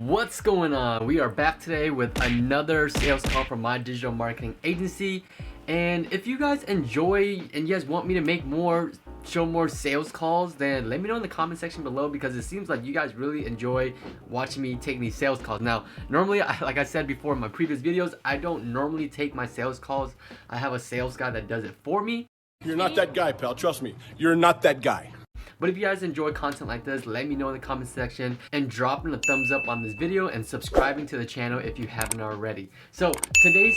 What's going on? We are back today with another sales call from my digital marketing agency. And if you guys enjoy and you guys want me to make more, show more sales calls, then let me know in the comment section below, because it seems like you guys really enjoy watching me take these sales calls. Now, normally, like I said before in my previous videos, I don't normally take my sales calls. I have a sales guy that does it for me. You're not that guy, pal. Trust me. You're not that guy. But if you guys enjoy content like this, let me know in the comment section and dropping a thumbs up on this video and subscribing to the channel if you haven't already. So today's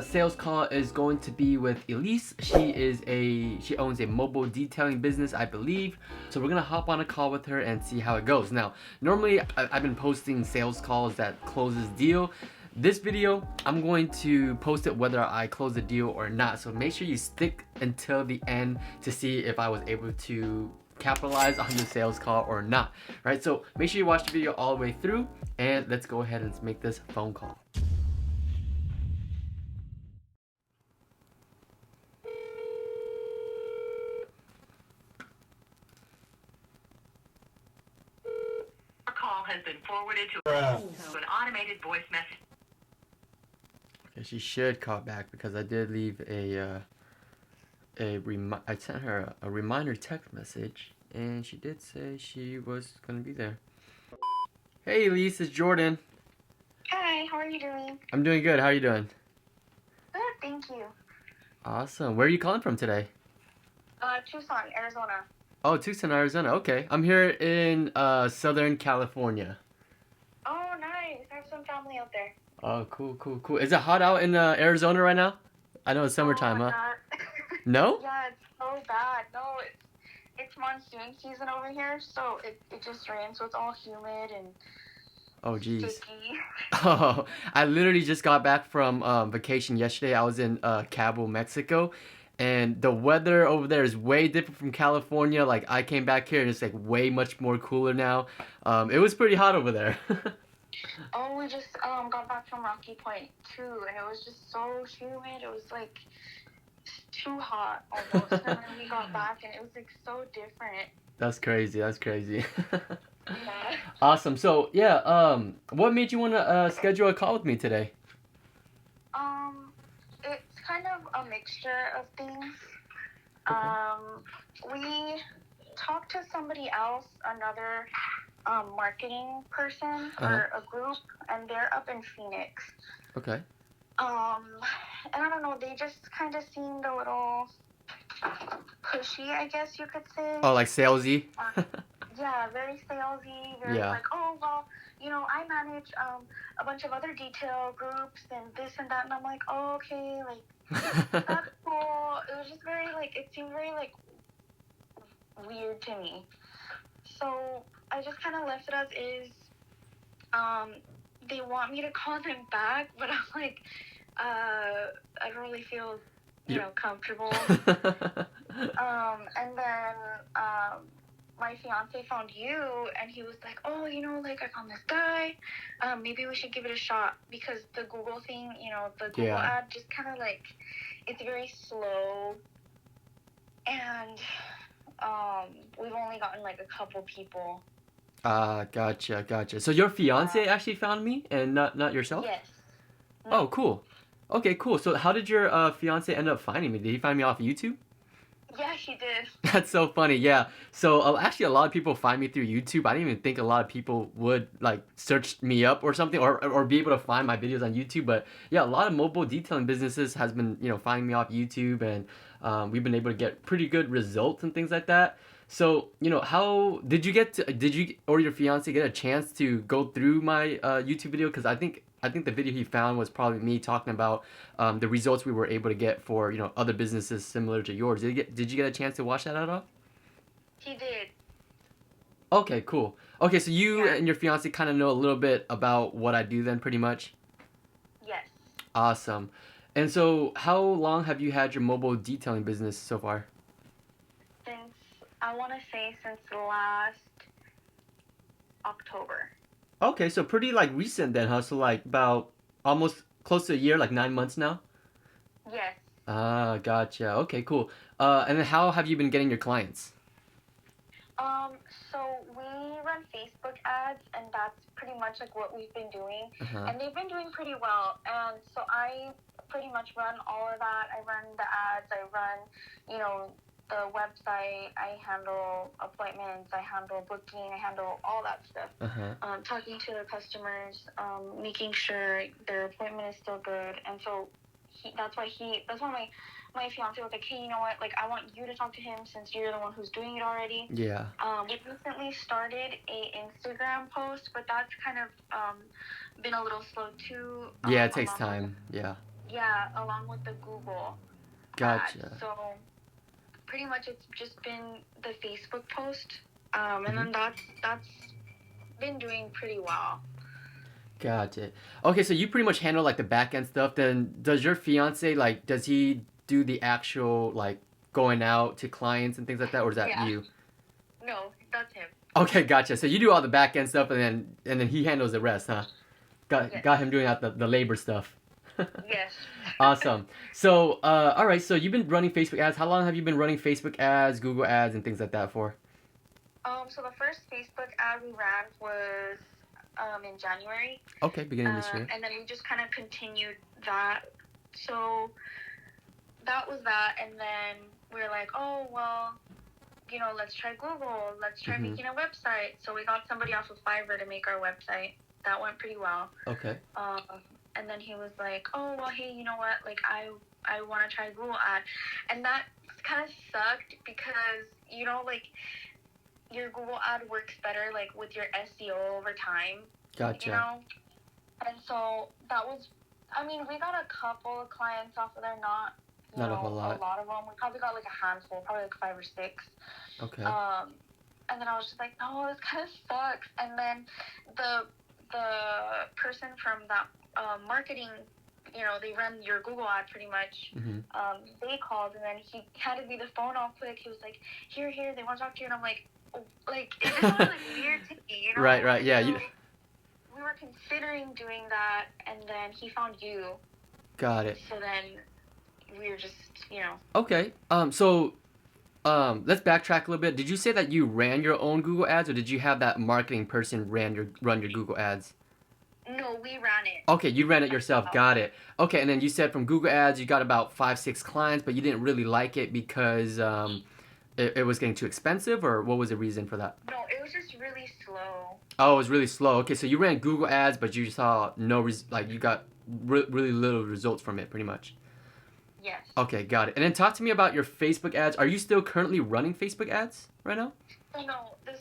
sales call is going to be with Elise. She owns a mobile detailing business, I believe. So we're gonna hop on a call with her and see how it goes. Now, normally I've been posting sales calls that closes deal. This video, I'm going to post it whether I close the deal or not. So make sure you stick until the end to see if I was able to capitalize on the sales call or not, right? So make sure you watch the video all the way through, and let's go ahead and make this phone call. Your call has been forwarded to an automated voice message. Okay, she should call back because I did leave I sent her a reminder text message, and she did say she was gonna be there. Hey Elise, it's Jordan. Hi, how are you doing? I'm doing good. How are you doing? Good, thank you. Awesome. Where are you calling from today? Tucson, Arizona. Oh, Tucson, Arizona. Okay. I'm here in Southern California. Oh, nice. I have some family out there. Oh, cool. Is it hot out in Arizona right now? I know it's summertime, huh? Not... No? Yeah, it's so bad. No, it's monsoon season over here, so it just rains, so it's all humid and Oh, geez. sticky. Oh, I literally just got back from vacation yesterday. I was in Cabo, Mexico, and the weather over there is way different from California. Like, I came back here and it's like way much more cooler now. It was pretty hot over there. Oh, we just got back from Rocky Point too, and it was just so humid. It was like too hot almost. And then we got back, and it was like so different. That's crazy. Yeah. Awesome. So, yeah, what made you want to schedule a call with me today? It's kind of a mixture of things. Okay. We talked to somebody else, another marketing person or a group, and they're up in Phoenix. Okay. And I don't know, they just kind of seemed a little pushy, I guess you could say. Oh, like salesy? Yeah, very salesy, very like, oh, well, you know, I manage a bunch of other detail groups and this and that, and I'm like, oh, okay, like, that's cool. It was just very, like, it seemed very, like, weird to me. So I just kind of left it as is. They want me to call them back, but I'm like, I don't really feel, you know, comfortable. And then, my fiance found you, and he was like, oh, you know, like, I found this guy, maybe we should give it a shot, because the Google thing, you know, the Google ad just kind of, like, it's very slow, and, we've only gotten, like, a couple people. Gotcha. So your fiance actually found me, and not yourself? Yes. Oh, cool. Okay, cool. So how did your fiance end up finding me? Did he find me off YouTube? Yeah, she did. That's so funny, yeah. So actually a lot of people find me through YouTube. I didn't even think a lot of people would like search me up or something, or be able to find my videos on YouTube. But yeah, a lot of mobile detailing businesses has been, you know, finding me off YouTube, and we've been able to get pretty good results and things like that. So, you know, how did you or your fiance get a chance to go through my YouTube video? Because I think the video he found was probably me talking about the results we were able to get for, you know, other businesses similar to yours. Did you get a chance to watch that at all? He did. Okay, cool. Okay, so you and your fiance kind of know a little bit about what I do then, pretty much? Yes. Awesome. And so how long have you had your mobile detailing business so far? I want to say since last October. Okay, so pretty like recent then, huh? So like about almost close to a year, like 9 months now? Yes. Ah, gotcha. Okay, cool. And then how have you been getting your clients? So we run Facebook ads, and that's pretty much like what we've been doing. Uh-huh. And they've been doing pretty well. And so I pretty much run all of that. I run the ads. I run, you know, the website. I handle appointments. I handle booking. I handle all that stuff. Uh-huh. Talking to the customers, making sure their appointment is still good. And so that's why my fiance was like, hey, you know what? Like, I want you to talk to him since you're the one who's doing it already. Yeah. We recently started a Instagram post, but that's kind of been a little slow too. Yeah, it takes time. Yeah. Yeah, along with the Google. Gotcha. Ads. So pretty much it's just been the Facebook post, and then that's been doing pretty well. Gotcha. Okay, so you pretty much handle like the back end stuff. Then does your fiance like does he do the actual like going out to clients and things like that, or is that Yeah. you? No, that's him. Okay, gotcha. So you do all the back end stuff, and then he handles the rest, huh? Yes. Got him doing out the labor stuff. Yes. Awesome. So all right. So you've been running Facebook ads. How long have you been running Facebook ads, Google ads, and things like that for? So the first Facebook ad we ran was in January. Okay, beginning of this year. And then we just kind of continued that. So that was that, and then we were like, oh, well, you know, let's try Google. Let's try making a website. So we got somebody off of Fiverr to make our website. That went pretty well. Okay. And then he was like, oh, well, hey, you know what? Like, I want to try Google ad. And that kind of sucked because, you know, like, your Google ad works better, like, with your SEO over time. Gotcha. You know? And so that was, I mean, we got a couple of clients off of there, not a whole lot. A lot of them. We probably got like a handful, probably like 5 or 6. Okay. And then I was just like, no, this kind of sucks. And then the person from that marketing, you know, they run your Google ad pretty much. They called, and then he handed me the phone all quick. He was like, here, they want to talk to you. And I'm like, oh, like, it just was like weird to me, you know? Right, yeah. So we were considering doing that, and then he found you. Got it. So then we were just, you know. Okay. So let's backtrack a little bit. Did you say that you ran your own Google ads, or did you have that marketing person run your Google ads? No, we ran it. Okay, you ran it yourself. Got it. Okay, and then you said from Google ads you got about 5, 6 clients, but you didn't really like it because it was getting too expensive, or what was the reason for that? No, it was just really slow. Oh, it was really slow. Okay, so you ran Google ads, but you saw you got really little results from it, pretty much. Yes. Okay, got it. And then talk to me about your Facebook ads. Are you still currently running Facebook ads right now? So no, this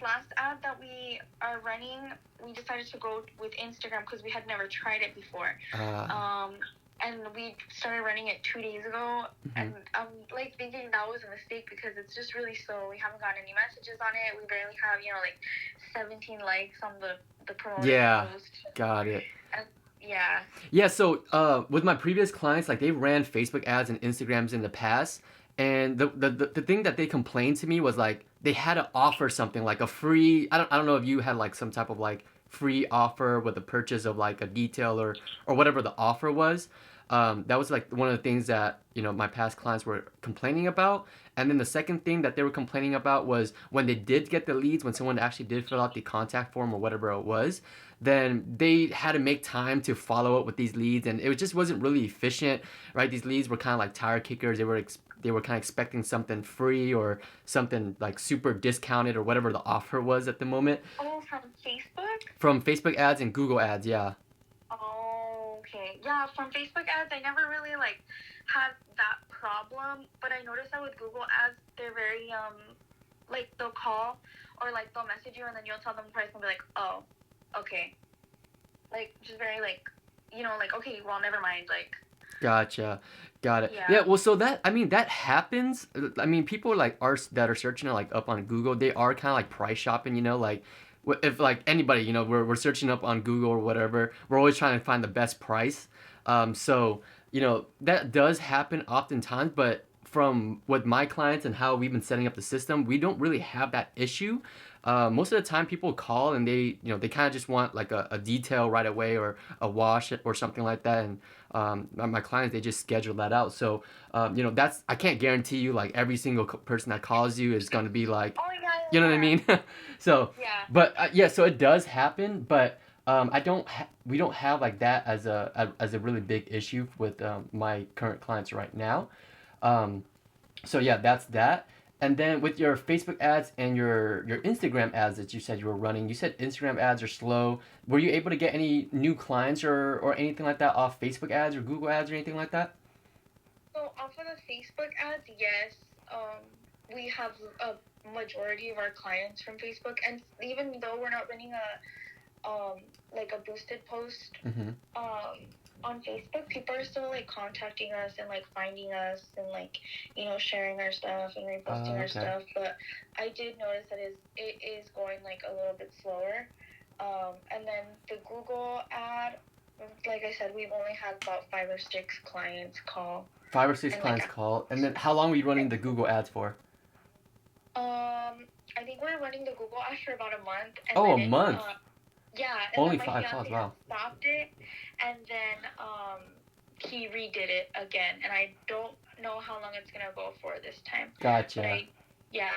last ad that we are running, we decided to go with Instagram because we had never tried it before. And we started running it 2 days ago, and I'm like thinking that was a mistake because it's just really slow. We haven't gotten any messages on it. We barely have, you know, like 17 likes on the promoted post. Got it. And, yeah. Yeah, so with my previous clients, like they ran Facebook ads and Instagrams in the past, and the thing that they complained to me was like they had to offer something like a free. I don't know if you had like some type of like free offer with the purchase of like a detail or whatever the offer was. That was like one of the things that, you know, my past clients were complaining about. And then the second thing that they were complaining about was when they did get the leads, when someone actually did fill out the contact form or whatever it was, then they had to make time to follow up with these leads, and it just wasn't really efficient, right? These leads were kind of like tire kickers. They were kind of expecting something free or something like super discounted or whatever the offer was at the moment. Oh, from Facebook? From Facebook ads and Google ads, yeah. Oh, okay. Yeah, from Facebook ads, I never really like had that problem, but I noticed that with Google ads, they're very like they'll call or like they'll message you and then you'll tell them the price and be like, oh, okay, like just very like, you know, like, okay, well, never mind, like. Gotcha. Got it. Yeah, well, so that happens. I mean, people that are searching it like up on Google, they are kind of like price shopping, you know, like if like anybody, you know, we're searching up on Google or whatever, we're always trying to find the best price. So, you know, that does happen oftentimes, but from with my clients and how we've been setting up the system, we don't really have that issue. most of the time people call and they kind of just want like a detail right away or a wash or something like that. And my clients, they just schedule that out. So that's, I can't guarantee you like every single person that calls you is going to be like, Oh yeah, you know what I mean? So yeah. but yeah, so it does happen, but we don't have like that as a really big issue with my current clients right now. um, so yeah, that's that. And then with your Facebook ads and your Instagram ads that you said you were running, you said Instagram ads are slow. Were you able to get any new clients or anything like that off Facebook ads or Google ads or anything like that? So off of the Facebook ads, yes, we have a majority of our clients from Facebook, and even though we're not running like a boosted post Mm-hmm. um on Facebook, people are still like contacting us and like finding us and like sharing our stuff and reposting our Okay. stuff. But I did notice that it is going like a little bit slower. And then the Google ad, like I said, we've only had about 5 or 6 clients call. 5 or 6 And like clients call. And then how long were you running the Google ads for? I think we're running the Google ads for about a month, and Oh, a then month. yeah, and Only then my 5 calls. fiance Wow. had stopped it, and then he redid it again, and I don't know how long it's gonna go for this time. But Gotcha. yeah,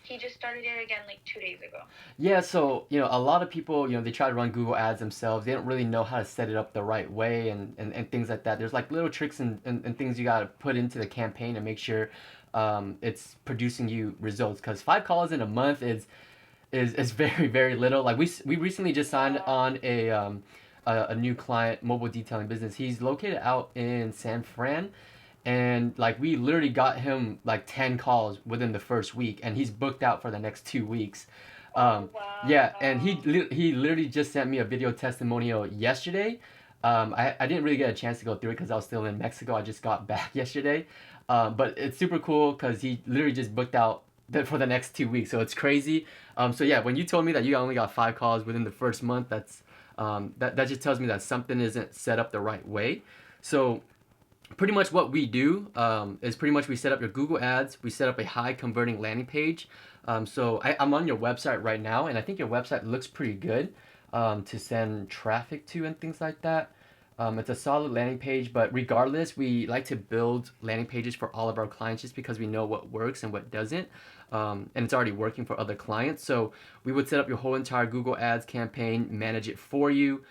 he just started it again like 2 days ago. Yeah, so a lot of people, they try to run Google ads themselves. They don't really know how to set it up the right way and things like that. There's like little tricks and things you got to put into the campaign to make sure it's producing you results. Because 5 calls in a month is very, very little. Like we recently just signed on a new client, mobile detailing business. He's located out in San Fran, and like we literally got him like 10 calls within the first week, and he's booked out for the next 2 weeks. Wow. Yeah, and he literally just sent me a video testimonial yesterday. I didn't really get a chance to go through it because I was still in Mexico. I just got back yesterday. But it's super cool because he literally just booked out for the next 2 weeks. So it's crazy. So yeah, when you told me that you only got 5 calls within the first month, that just tells me that something isn't set up the right way. So pretty much what we do is pretty much we set up your Google ads, we set up a high converting landing page. So I'm on your website right now, and I think your website looks pretty good to send traffic to and things like that. It's a solid landing page, but regardless, we like to build landing pages for all of our clients just because we know what works and what doesn't. And it's already working for other clients. So we would set up your whole entire Google Ads campaign, manage it for you,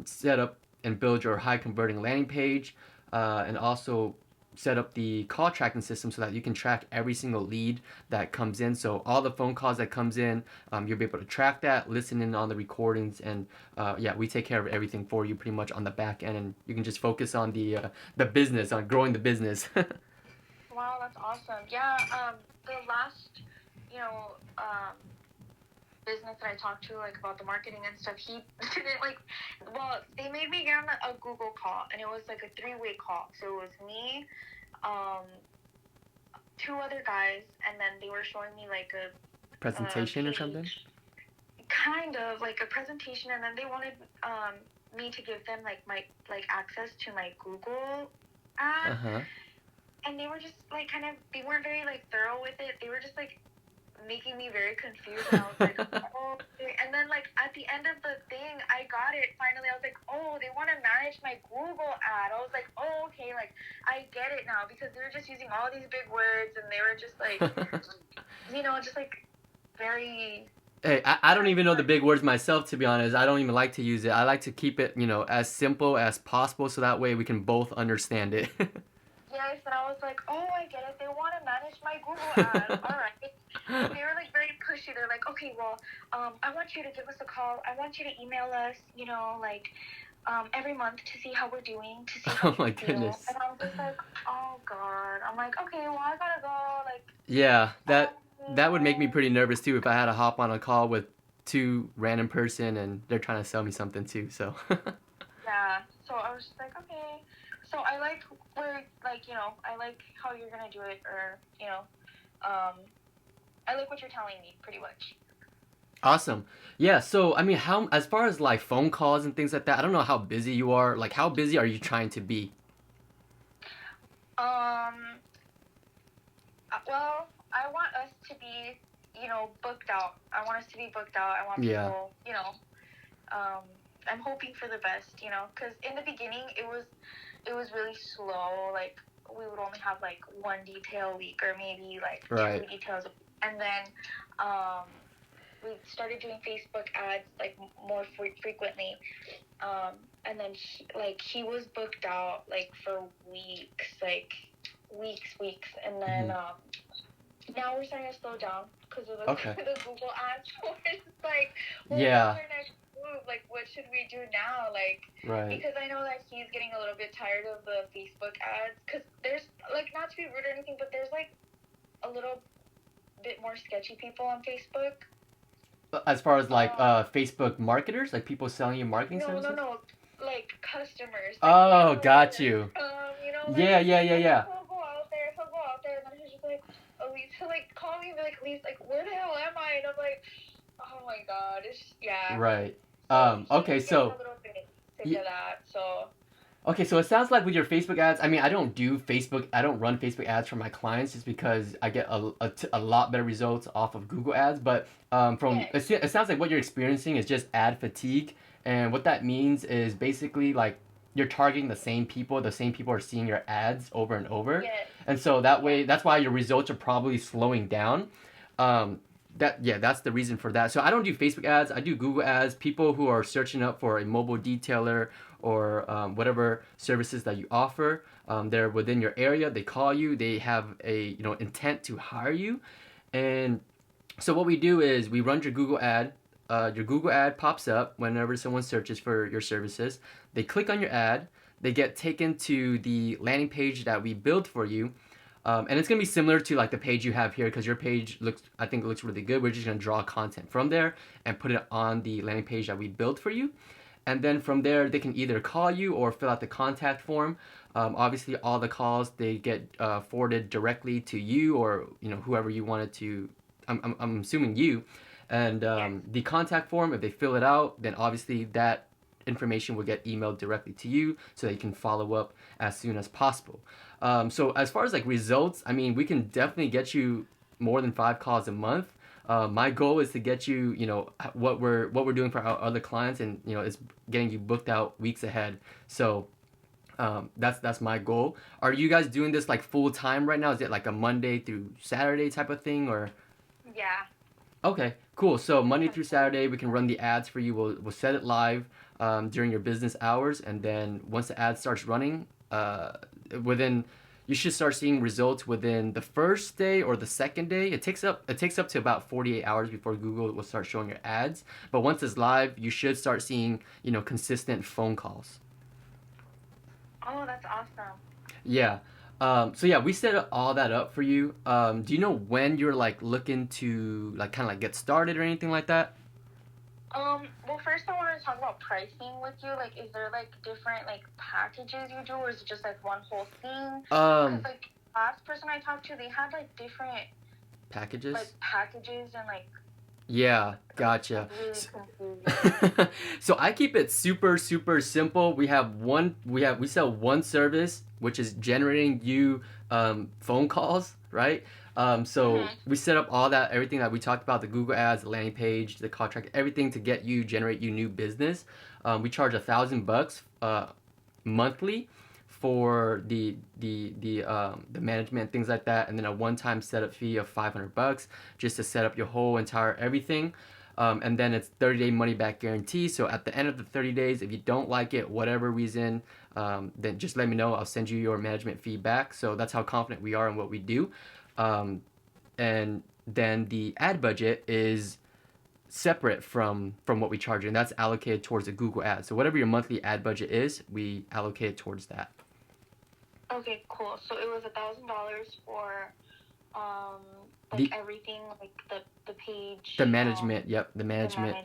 set up and build your high converting landing page, and also set up the call tracking system so that you can track every single lead that comes in. So all the phone calls that comes in, you'll be able to track that, listen in on the recordings, and yeah, we take care of everything for you pretty much on the back end, and you can just focus on the business, on growing the business. Wow, that's awesome. Yeah, the last, you know, business that I talked to, like, about the marketing and stuff, he didn't, like, well, they made me get on a Google call, and it was, like, a 3-way call. So it was me, um, 2 other guys, and then they were showing me, like, a Presentation or something? kind of, like, a presentation, and then they wanted, me to give them, like, my, like, access to my Google ad. Uh-huh. And they were just, like, kind of, they weren't very, like, thorough with it. They were just, like, making me very confused. And I was like, oh. And then, like, at the end of the thing, I got it. Finally, I was like, oh, they want to manage my Google ad. I was like, oh, okay, like, I get it now. Because they were just using all these big words. And they were just, like, just, like, very... Hey, I don't even know the big words myself, to be honest. I don't even like to use it. I like to keep it, as simple as possible so that way we can both understand it. Yes, and I was like, oh, I get it. They want to manage my Google ad. All right. They were, like, very pushy. They're like, okay, well, I want you to give us a call. I want you to email us, like, every month to see how we're doing, to see how Oh my we feel. goodness. And I was just like, oh, God. I'm like, okay, well, I gotta go. Like, Yeah, that would make me pretty nervous too if I had to hop on a call with two random person and they're trying to sell me something too. So yeah. So I was just like, okay. So I like where, like, I like how you're gonna do it, or, I like what you're telling me, pretty much. awesome. Yeah, so I mean, how as far as like phone calls and things like that, I don't know how busy you are. Like, how busy are you trying to be? Well, I want us to be, booked out. I want us to be booked out. I want Yeah. people, I'm hoping for the best, because in the beginning it was really slow. Like we would only have like one detail a week or maybe like Right. 2 details, and then we started doing Facebook ads like more frequently. And then he was booked out like for weeks, weeks, and then now we're starting to slow down because of the, Okay. the Google ads. So it's like, well, Yeah. what's our next move? Like, what should we do now? Like, Right. because I know that he's getting a little bit tired of the Facebook ads. Because there's, like, not to be rude or anything, but there's, like, a little bit more sketchy people on Facebook. As far as like Facebook marketers, like people selling you marketing services? No. Like, customers. Like, Oh, got you. Like, Yeah. He'll go out there, and then he's just like, Elise, he'll, like, call me and be like, Elise, like, where the hell am I? And I'm like, oh my god, yeah. Right. Okay, He's so getting a little bit sick of that, so. Okay, so it sounds like with your Facebook ads, I mean, I don't run Facebook ads for my clients just because I get a lot better results off of Google ads. But it sounds like what you're experiencing is just ad fatigue. And what that means is basically like you're targeting the same people are seeing your ads over and over. Yes. And so that way, that's why your results are probably slowing down. That's the reason for that. So I don't do Facebook ads. I do Google ads. People who are searching up for a mobile detailer or whatever services that you offer, they're within your area. They call you. They have a intent to hire you, and so what we do is we run your Google ad. Your Google ad pops up whenever someone searches for your services. They click on your ad. They get taken to the landing page that we build for you. And it's gonna be similar to like the page you have here because your page looks really good. We're just gonna draw content from there and put it on the landing page that we built for you. And then from there, they can either call you or fill out the contact form. Obviously, all the calls they get forwarded directly to you or whoever you wanted to. I'm assuming you. And the contact form, if they fill it out, then obviously that information will get emailed directly to you so that you can follow up as soon as possible. So as far as like results, I mean, we can definitely get you more than 5 calls a month. My goal is to get you, what we're doing for our other clients, and it's getting you booked out weeks ahead. So that's my goal. Are you guys doing this like full time right now? Is it like a Monday through Saturday type of thing, or? Yeah. Okay, cool. So Monday through Saturday, we can run the ads for you. We'll set it live during your business hours, and then once the ad starts running, you should start seeing results within the first day or the second day. It takes up to about 48 hours before Google will start showing your ads. But once it's live, you should start seeing consistent phone calls. Oh, that's awesome. Yeah. So yeah, we set all that up for you. Do you know when you're like looking to like kind of like get started or anything like that? Well, first I wanted to talk about pricing with you. Like, is there like different like packages you do, or is it just like one whole thing? Because like last person I talked to, they had like different packages. Like packages and like. Yeah, gotcha. Really confusing. So I keep it super simple. We sell one service, which is generating you phone calls, right? So we set up everything that we talked about, the Google ads, the landing page, the contract, everything to generate you new business. We charge $1,000 monthly for the management, things like that, and then a one-time setup fee of $500 just to set up your whole entire everything. And then it's 30-day money back guarantee. So at the end of the 30 days, if you don't like it, whatever reason, then just let me know. I'll send you your management feedback. So that's how confident we are in what we do. And then the ad budget is separate from what we charge, and that's allocated towards the Google ads. So whatever your monthly ad budget is, we allocate it towards that. Okay, cool. So it was $1,000 for everything, like the page. The management, yep, the management.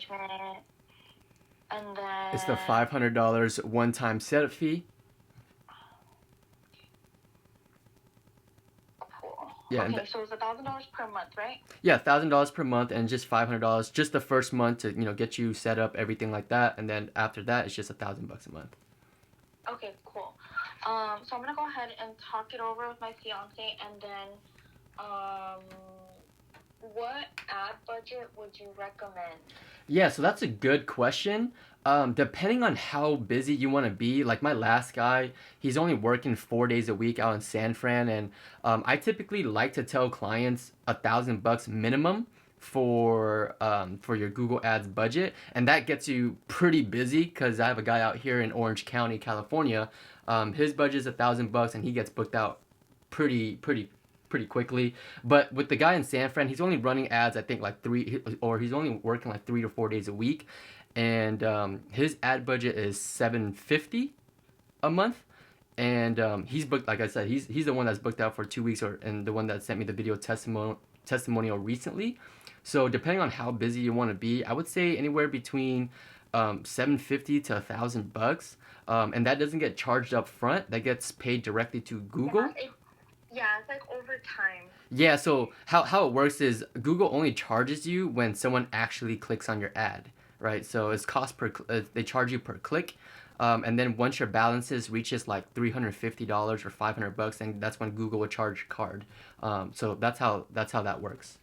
And then it's the $500 one-time setup fee. Cool. Yeah. Okay, so it's $1,000 per month, right? Yeah, $1,000 per month, and just $500 just the first month to get you set up, everything like that, and then after that it's just $1,000 a month. Okay, cool. So I'm gonna go ahead and talk it over with my fiance, and then what ad budget would you recommend? Yeah, so that's a good question. Depending on how busy you want to be, like my last guy, he's only working 4 days a week out in San Fran, and I typically like to tell clients $1,000 minimum for your Google Ads budget, and that gets you pretty busy because I have a guy out here in Orange County, California. His budget is $1,000, and he gets booked out pretty quickly. But with the guy in San Fran, he's only running ads I think like he's only working like 3 to 4 days a week, and his ad budget is $750 a month. And he's booked, like I said, he's the one that's booked out for 2 weeks, and the one that sent me the video testimonial recently. So depending on how busy you want to be, I would say anywhere between 750 to $1,000. And that doesn't get charged up front. That gets paid directly to Google. Yeah, it's like over time. Yeah, so how it works is Google only charges you when someone actually clicks on your ad, right? So it's they charge you per click. And then once your balances reaches like $350 or $500, then that's when Google will charge your card. So that's how that works.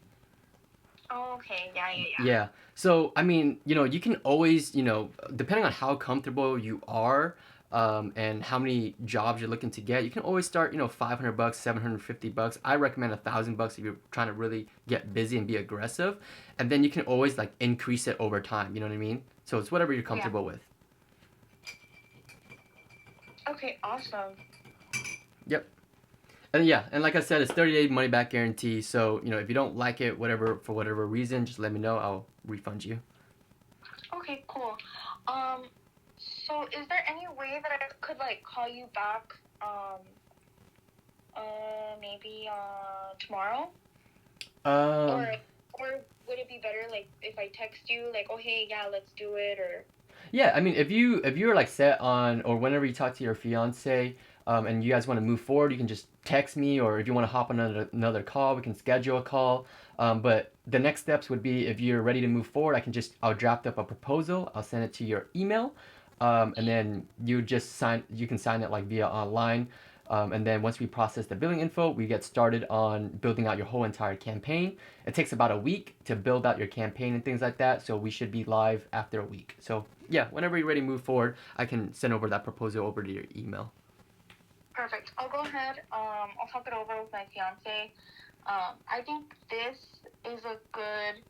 Oh, okay. Yeah. Yeah. So, I mean, you can always, depending on how comfortable you are, and how many jobs you're looking to get, you can always start, $500, $750. I recommend $1,000 if you're trying to really get busy and be aggressive. And then you can always like increase it over time. You know what I mean? So it's whatever you're comfortable with. Okay, awesome. Yep. And yeah, and like I said, it's 30-day money back guarantee. So, if you don't like it, for whatever reason, just let me know. I'll refund you. Okay, cool. So is there any way that I could like call you back maybe tomorrow? Or would it be better like if I text you like, oh hey, yeah, let's do it? Or Yeah, I mean, if you're like set on, or whenever you talk to your fiance, and you guys want to move forward, you can just text me, or if you want to hop on another call, we can schedule a call. But the next steps would be, if you're ready to move forward, I'll draft up a proposal, I'll send it to your email, and then you can sign it like via online. And then once we process the billing info, we get started on building out your whole entire campaign. It takes about a week to build out your campaign and things like that, so we should be live after a week. So yeah, whenever you're ready to move forward, I can send over that proposal over to your email. perfect. I'll go ahead. I'll talk it over with my fiance. I think this is a good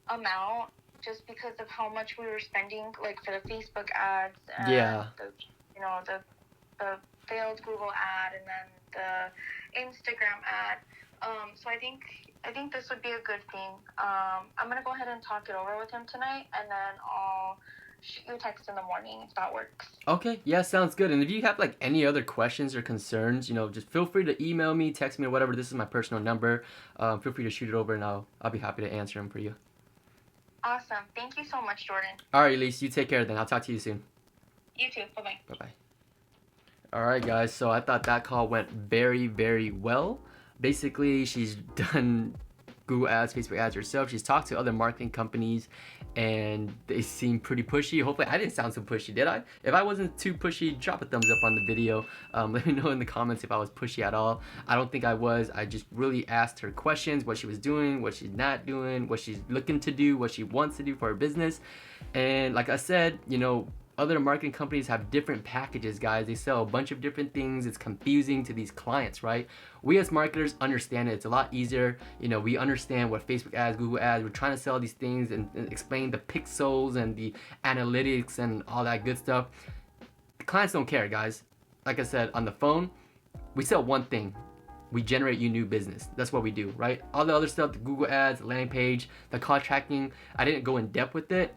amount just because of how much we were spending like for the Facebook ads and the failed Google ad and then the Instagram ad. So I think this would be a good thing. I'm gonna go ahead and talk it over with him tonight, and then I'll shoot you a text in the morning if that works. Okay, yeah, sounds good. And if you have like any other questions or concerns, just feel free to email me, text me, or whatever. This is my personal number. Feel free to shoot it over, and I'll be happy to answer them for you. Awesome. Thank you so much, Jordan. All right, Elise, you take care then. I'll talk to you soon. You too. Bye-bye. Bye-bye. All right, guys. So I thought that call went very, very well. Basically, she's done Google ads, Facebook ads herself. She's talked to other marketing companies, and they seem pretty pushy. Hopefully, I didn't sound so pushy, did I? If I wasn't too pushy, drop a thumbs up on the video. Let me know in the comments if I was pushy at all. I don't think I was. I just really asked her questions, what she was doing, what she's not doing, what she's looking to do, what she wants to do for her business. And like I said, other marketing companies have different packages, guys. They sell a bunch of different things. It's confusing to these clients, right? We as marketers understand it. It's a lot easier. We understand what Facebook ads, Google ads, we're trying to sell these things and explain the pixels and the analytics and all that good stuff. The clients don't care, guys. Like I said, on the phone, we sell one thing. We generate you new business. That's what we do, right? All the other stuff, the Google ads, the landing page, the call tracking, I didn't go in depth with it.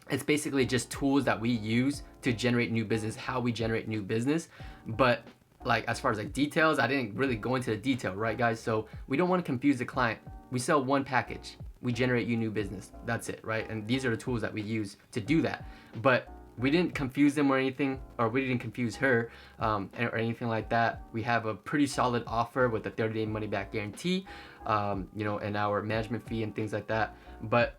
It's basically just tools that we use to generate new business, how we generate new business. But like as far as like details, I didn't really go into the detail, right, guys? So we don't want to confuse the client. We sell one package. We generate you new business. That's it, right? And these are the tools that we use to do that. But we didn't confuse them or anything, or we didn't confuse her or anything like that. We have a pretty solid offer with a 30-day money back guarantee, and our management fee and things like that. But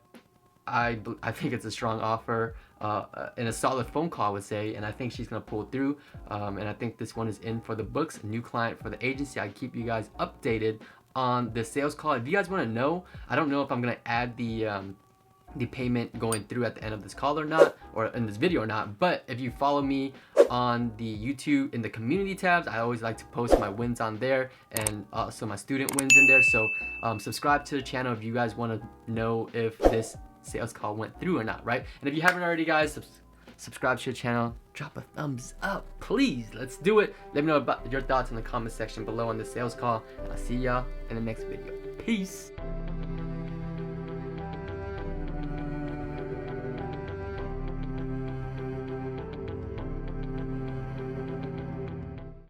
I think it's a strong offer and a solid phone call, I would say, and I think she's gonna pull through. And I think this one is in for the books. A new client for the agency. I keep you guys updated on the sales call. If you guys want to know, I don't know if I'm gonna add the payment going through at the end of this call or not, or in this video or not, but if you follow me on the YouTube in the community tabs, I always like to post my wins on there, and also my student wins in there. So subscribe to the channel if you guys want to know if this sales call went through or not, right? And if you haven't already, guys, subscribe to the channel, drop a thumbs up, please. Let's do it. Let me know about your thoughts in the comment section below on the sales call, and I'll see y'all in the next video. Peace.